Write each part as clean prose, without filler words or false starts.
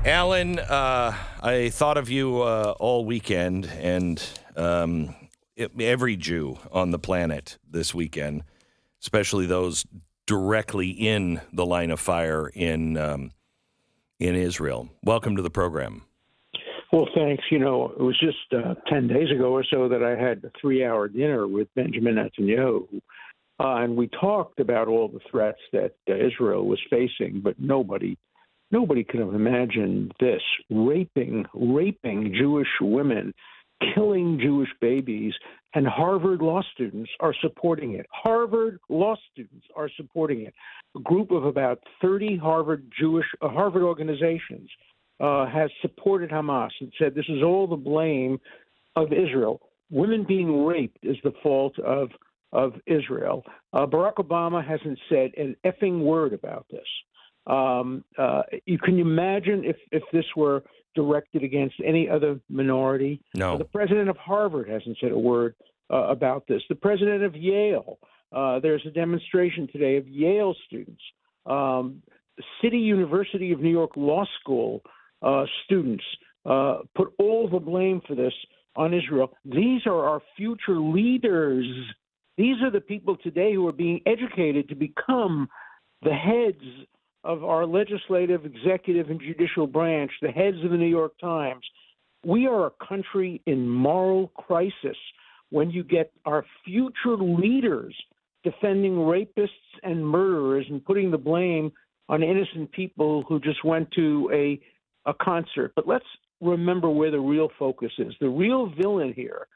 Alan, I thought of you all weekend, and every Jew on the planet this weekend, especially those directly in the line of fire in Israel. Welcome to the program. Well, thanks. You know, it was just 10 days ago or so that I had a 3-hour dinner with Benjamin Netanyahu, and we talked about all the threats that Israel was facing, but nobody could have imagined this: raping Jewish women, killing Jewish babies, and Harvard law students are supporting it. Harvard law students are supporting it. A group of about 30 Harvard organizations has supported Hamas and said this is all the blame of Israel. Women being raped is the fault of Israel. Barack Obama hasn't said an effing word about this. You can imagine if this were directed against any other minority? No. The president of Harvard hasn't said a word about this. The president of Yale, there's a demonstration today of Yale students. City University of New York Law School students put all the blame for this on Israel. These are our future leaders. These are the people today who are being educated to become the heads of our legislative, executive, and judicial branch, the heads of the New York Times. We are a country in moral crisis when you get our future leaders defending rapists and murderers and putting the blame on innocent people who just went to a concert. But let's remember where the real focus is. The real villain here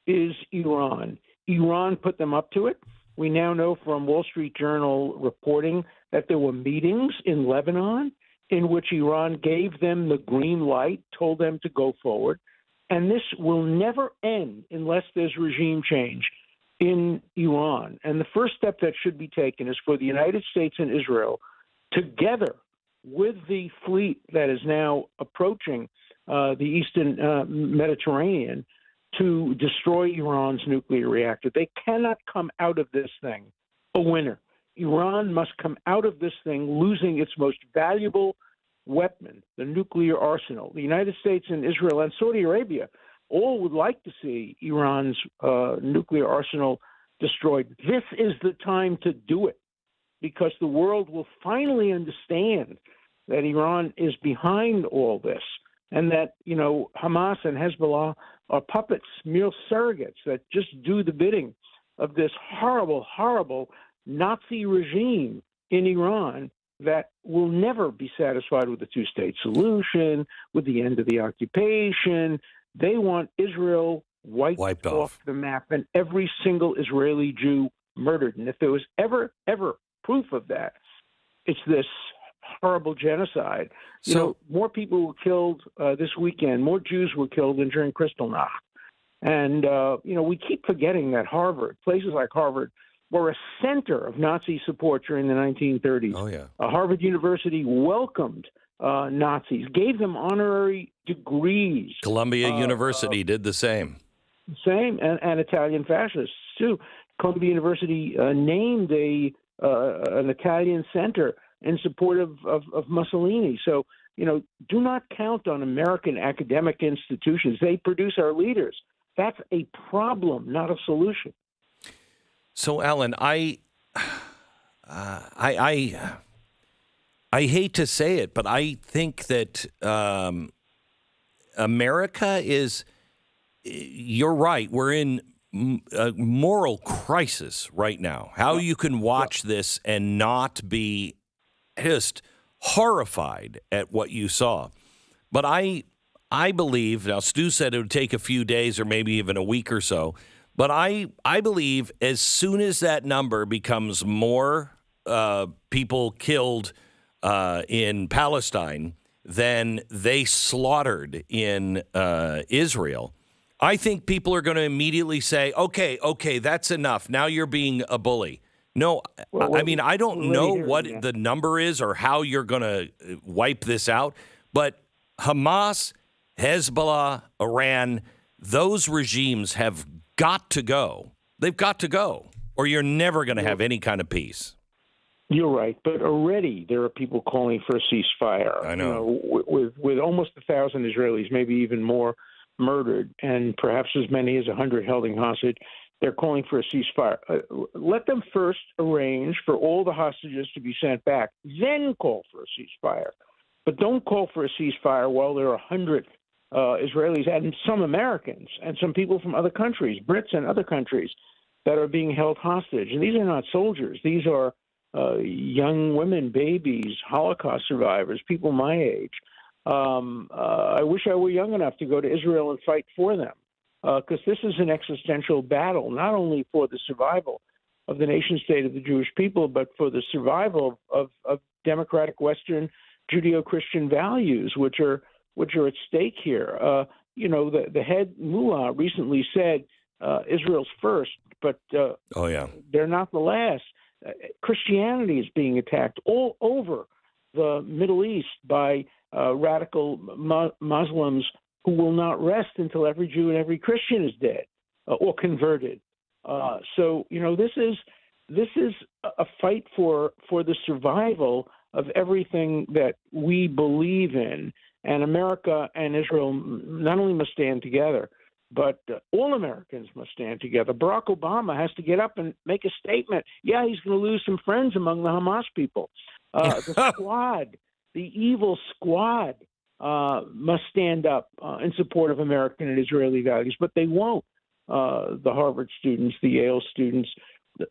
is Iran. Iran put them up to it. We now know from Wall Street Journal reporting that there were meetings in Lebanon in which Iran gave them the green light, told them to go forward. And this will never end unless there's regime change in Iran. And the first step that should be taken is for the United States and Israel, together with the fleet that is now approaching the Eastern Mediterranean, to destroy Iran's nuclear reactor. They cannot come out of this thing a winner. Iran must come out of this thing losing its most valuable weapon, the nuclear arsenal. The United States and Israel and Saudi Arabia all would like to see Iran's nuclear arsenal destroyed. This is the time to do it, because the world will finally understand that Iran is behind all this, and that, you know, Hamas and Hezbollah are puppets, mere surrogates that just do the bidding of this horrible, horrible Nazi regime in Iran that will never be satisfied with the two-state solution, with the end of the occupation. They want Israel wiped off the map and every single Israeli Jew murdered. And if there was ever proof of that, it's this horrible genocide. You know, more people were killed this weekend, more Jews were killed than during Kristallnacht. And, you know, we keep forgetting that places like Harvard, were a center of Nazi support during the 1930s. Oh, yeah. Harvard University welcomed Nazis, gave them honorary degrees. Columbia University did the same. And Italian fascists, too. Columbia University named an Italian center in support of Mussolini. So, you know, do not count on American academic institutions. They produce our leaders. That's a problem, not a solution. So, Alan, I hate to say it, but I think that America is, you're right, we're in a moral crisis right now. How you can watch this and not be just horrified at what you saw. But I believe, now Stu said it would take a few days or maybe even a week or so, but I believe as soon as that number becomes more people killed in Palestine than they slaughtered in Israel, I think people are going to immediately say, okay, that's enough. Now you're being a bully. No, I mean, I don't know what the number is or how you're going to wipe this out, but Hamas, Hezbollah, Iran, those regimes have got to go. They've got to go, or you're never going to have any kind of peace. You're right, but already there are people calling for a ceasefire. I know. With almost 1,000 Israelis, maybe even more, murdered, and perhaps as many as 100 held in hostage. They're calling for a ceasefire. Let them first arrange for all the hostages to be sent back, then call for a ceasefire. But don't call for a ceasefire while there are 100 Israelis and some Americans and some people from other countries, Brits and other countries, that are being held hostage. And these are not soldiers. These are young women, babies, Holocaust survivors, people my age. I wish I were young enough to go to Israel and fight for them, because this is an existential battle, not only for the survival of the nation state of the Jewish people, but for the survival of democratic Western Judeo-Christian values, which are at stake here. The head mullah recently said Israel's first, but they're not the last. Christianity is being attacked all over the Middle East by radical Muslims who will not rest until every Jew and every Christian is dead or converted. So this is a fight for the survival of everything that we believe in, and America and Israel not only must stand together, but all Americans must stand together. Barack Obama has to get up and make a statement. Yeah, he's going to lose some friends among the Hamas people. The squad, the evil squad, must stand up in support of American and Israeli values, but they won't. The Harvard students, the Yale students, the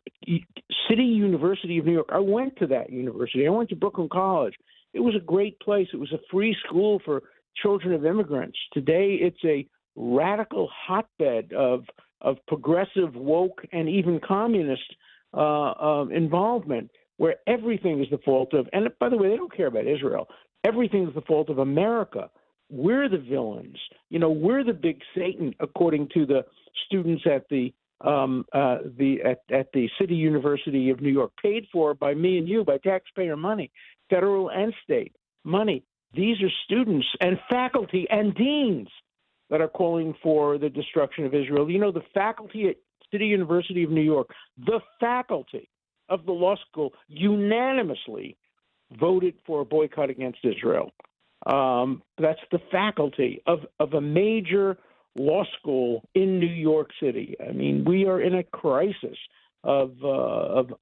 City University of New York. I went to that university. I went to Brooklyn College. It was a great place. It was a free school for children of immigrants. Today, it's a radical hotbed of progressive, woke, and even communist involvement, where everything is the fault of, and by the way, they don't care about Israel. Everything is the fault of America. We're the villains. We're the big Satan, according to the students at the City University of New York, paid for by me and you, by taxpayer money, federal and state money. These are students and faculty and deans that are calling for the destruction of Israel. The faculty at City University of New York, the faculty of the law school unanimously voted for a boycott against Israel. That's the faculty of a major law school in New York City. I mean, we are in a crisis of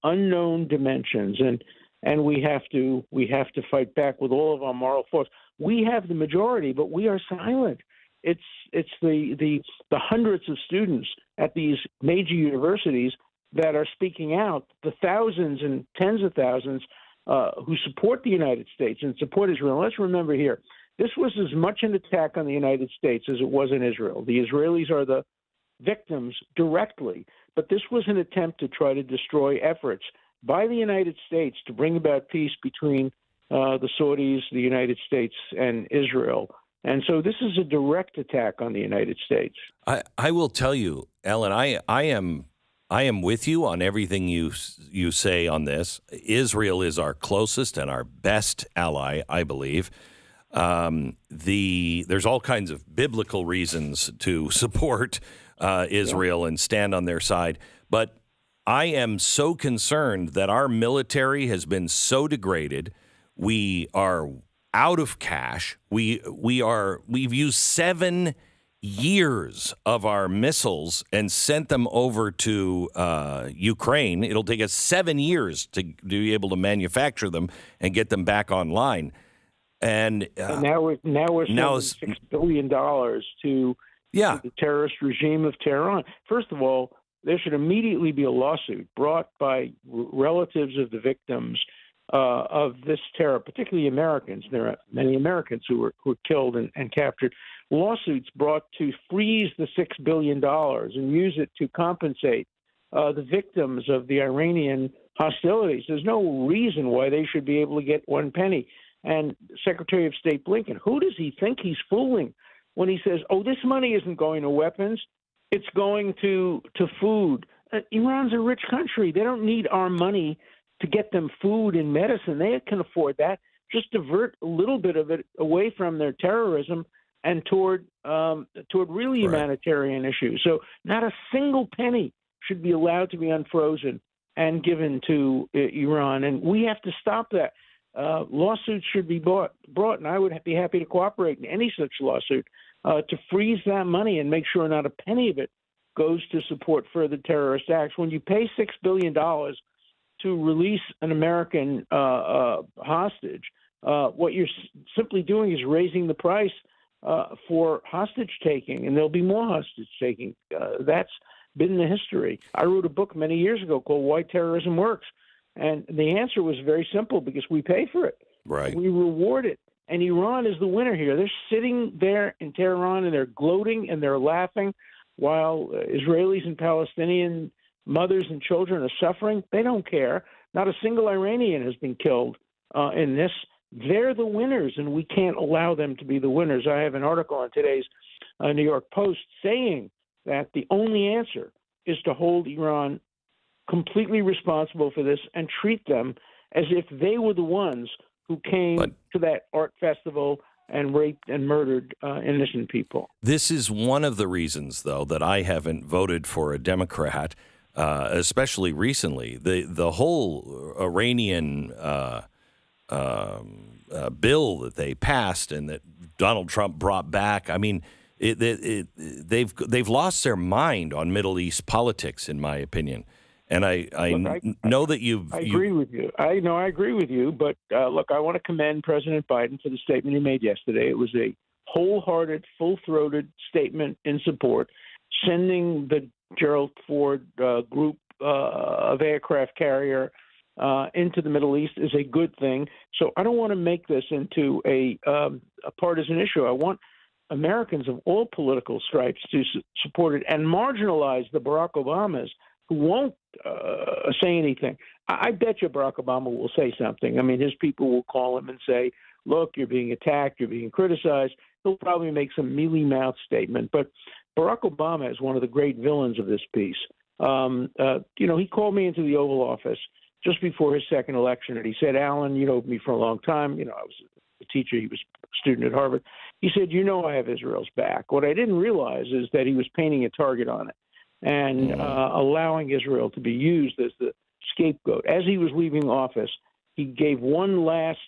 unknown dimensions, and we have to fight back with all of our moral force. We have the majority, but we are silent. It's the hundreds of students at these major universities that are speaking out, the thousands and tens of thousands who support the United States and support Israel. Let's remember here, this was as much an attack on the United States as it was in Israel. The Israelis are the victims directly, but this was an attempt to try to destroy efforts by the United States to bring about peace between the Saudis, the United States, and Israel. And so this is a direct attack on the United States. I will tell you, Alan, I am with you on everything you say on this. Israel is our closest and our best ally, I believe. There's all kinds of biblical reasons to support Israel and stand on their side. But I am so concerned that our military has been so degraded. We are out of cash. We've used 7 years of our missiles and sent them over to Ukraine. It'll take us 7 years to be able to manufacture them and get them back online. And now we're sending $6 billion to the terrorist regime of Tehran. First of all, there should immediately be a lawsuit brought by relatives of the victims of this terror, particularly Americans. There are many Americans who were killed and captured. Lawsuits brought to freeze the $6 billion and use it to compensate the victims of the Iranian hostilities. There's no reason why they should be able to get one penny. And Secretary of State Blinken, who does he think he's fooling when he says, oh, this money isn't going to weapons, it's going to food? Iran's a rich country. They don't need our money to get them food and medicine. They can afford that. Just divert a little bit of it away from their terrorism and toward really humanitarian issues. So not a single penny should be allowed to be unfrozen and given to Iran, and we have to stop that. Lawsuits should be brought, and I would be happy to cooperate in any such lawsuit to freeze that money and make sure not a penny of it goes to support further terrorist acts. When you pay $6 billion to release an American hostage, what you're simply doing is raising the price for hostage taking, and there'll be more hostage taking. That's been the history. I wrote a book many years ago called Why Terrorism Works, and the answer was very simple: because we pay for it. Right. We reward it. And Iran is the winner here. They're sitting there in Tehran and they're gloating and they're laughing while Israelis and Palestinian mothers and children are suffering. They don't care. Not a single Iranian has been killed in this. They're the winners, and we can't allow them to be the winners. I have an article in today's New York Post saying that the only answer is to hold Iran completely responsible for this and treat them as if they were the ones who came to that art festival and raped and murdered innocent people. This is one of the reasons, though, that I haven't voted for a Democrat, especially recently. The whole Iranian bill that they passed and that Donald Trump brought back, I mean, they've lost their mind on Middle East politics, in my opinion. And I know that I agree with you. I agree with you. But look, I want to commend President Biden for the statement he made yesterday. It was a wholehearted, full-throated statement in support. Sending the Gerald Ford group of aircraft carrier into the Middle East is a good thing. So I don't want to make this into a partisan issue. I want Americans of all political stripes to support it and marginalize the Barack Obamas who won't say anything. I bet you Barack Obama will say something. I mean, his people will call him and say, look, you're being attacked, you're being criticized. He'll probably make some mealy-mouthed statement. But Barack Obama is one of the great villains of this piece. He called me into the Oval Office just before his second election, and he said, Alan, you know me for a long time. I was a teacher. He was a student at Harvard. He said, I have Israel's back. What I didn't realize is that he was painting a target on it and allowing Israel to be used as the scapegoat. As he was leaving office, he gave one last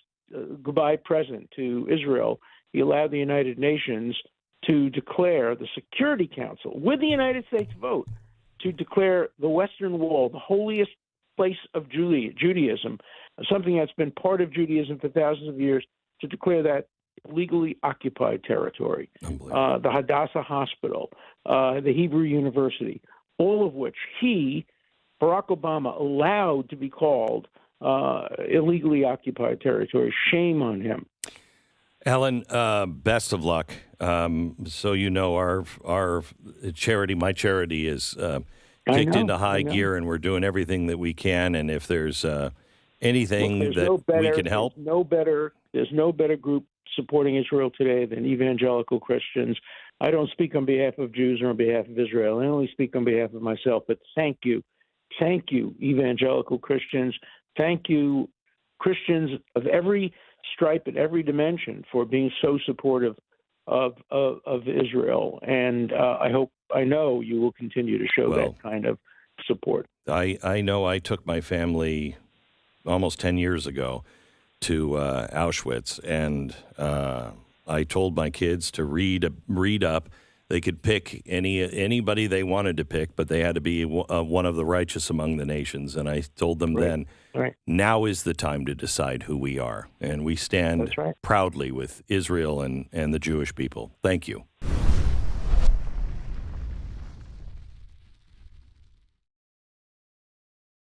goodbye present to Israel. He allowed the United Nations to declare the Security Council, with the United States vote, to declare the Western Wall the holiest place of Judaism, something that's been part of Judaism for thousands of years, to declare that legally occupied territory. The Hadassah Hospital, the Hebrew University, all of which Barack Obama, allowed to be called illegally occupied territory. Shame on him. Alan, best of luck. So our charity, my charity, is kicked into high gear, and we're doing everything that we can. And if there's anything we can help, there's no better group supporting Israel today than evangelical Christians. I don't speak on behalf of Jews or on behalf of Israel. I only speak on behalf of myself. But thank you, evangelical Christians. Thank you, Christians of every stripe and every dimension, for being so supportive of Israel. And I know you will continue to show that kind of support. I know I took my family almost 10 years ago to Auschwitz, and I told my kids to read up. They could pick anybody they wanted to pick, but they had to be one of the righteous among the nations. And I told them then, now is the time to decide who we are. And we stand proudly with Israel and the Jewish people. Thank you.